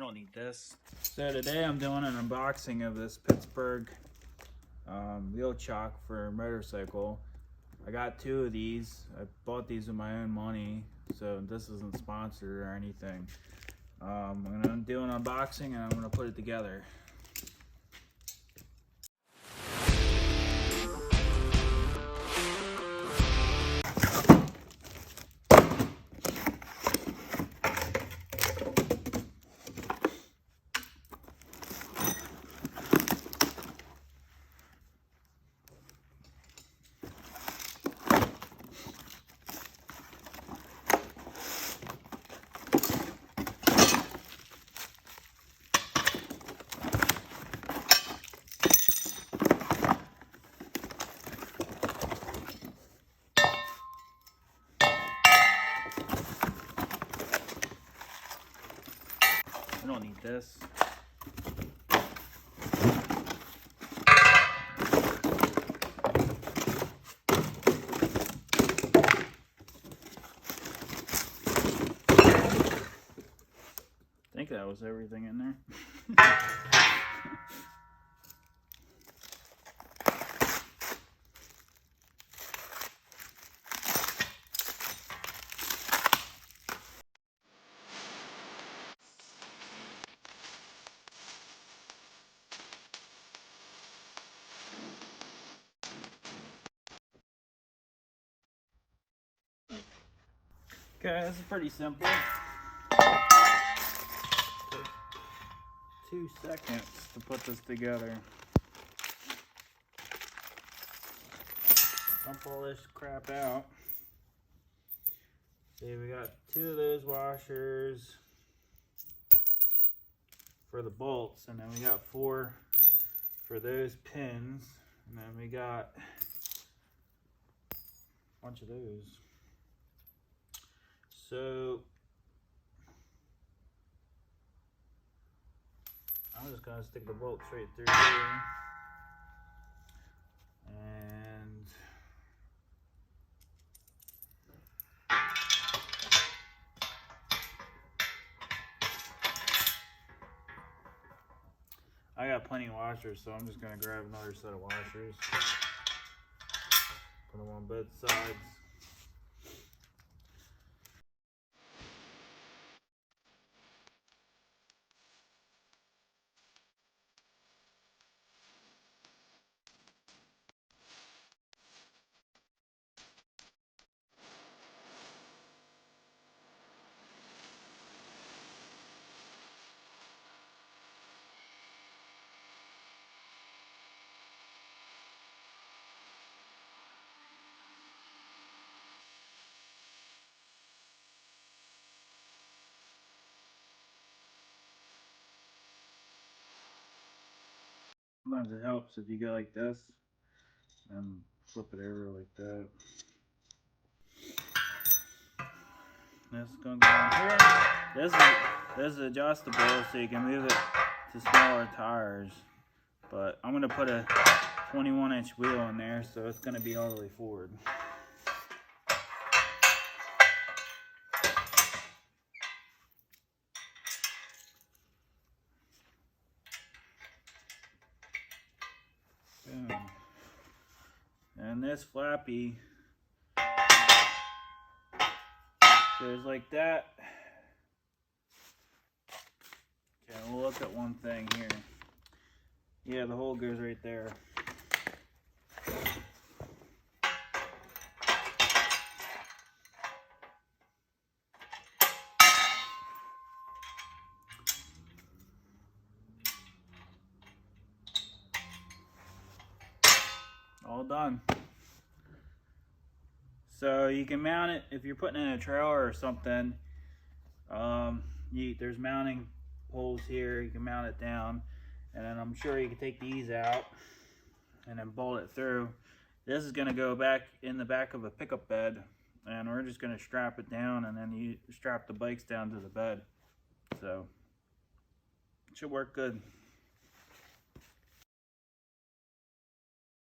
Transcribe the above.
don't need this. So today I'm doing an unboxing of this Pittsburgh wheel chock for a motorcycle. I got two of these. I bought these with my own money, so this isn't sponsored or anything. I'm gonna do an unboxing and I'm gonna put it together. I don't need this. I think that was everything in there. Okay, this is pretty simple. Take 2 seconds to put this together. Dump all this crap out. See, we got 2 of those washers for the bolts, and then we got 4 for those pins, and then we got a bunch of those. So I'm just gonna stick the bolt straight through here, and I got plenty of washers, so I'm just gonna grab another set of washers, put them on both sides. Sometimes it helps if you go like this and flip it over like that. This is going to go in here. This is adjustable so you can move it to smaller tires. But I'm going to put a 21-inch wheel in there, so it's going to be all the way forward. Boom. And this flappy goes like that. Okay, we'll look at one thing here. Yeah, the hole goes right there. All done. So you can mount it if you're putting in a trailer or something. There's mounting holes here. You can mount it down, and then I'm sure you can take these out and then bolt it through. This is going to go back in the back of a pickup bed, and we're just going to strap it down, and then you strap the bikes down to the bed. So it should work good.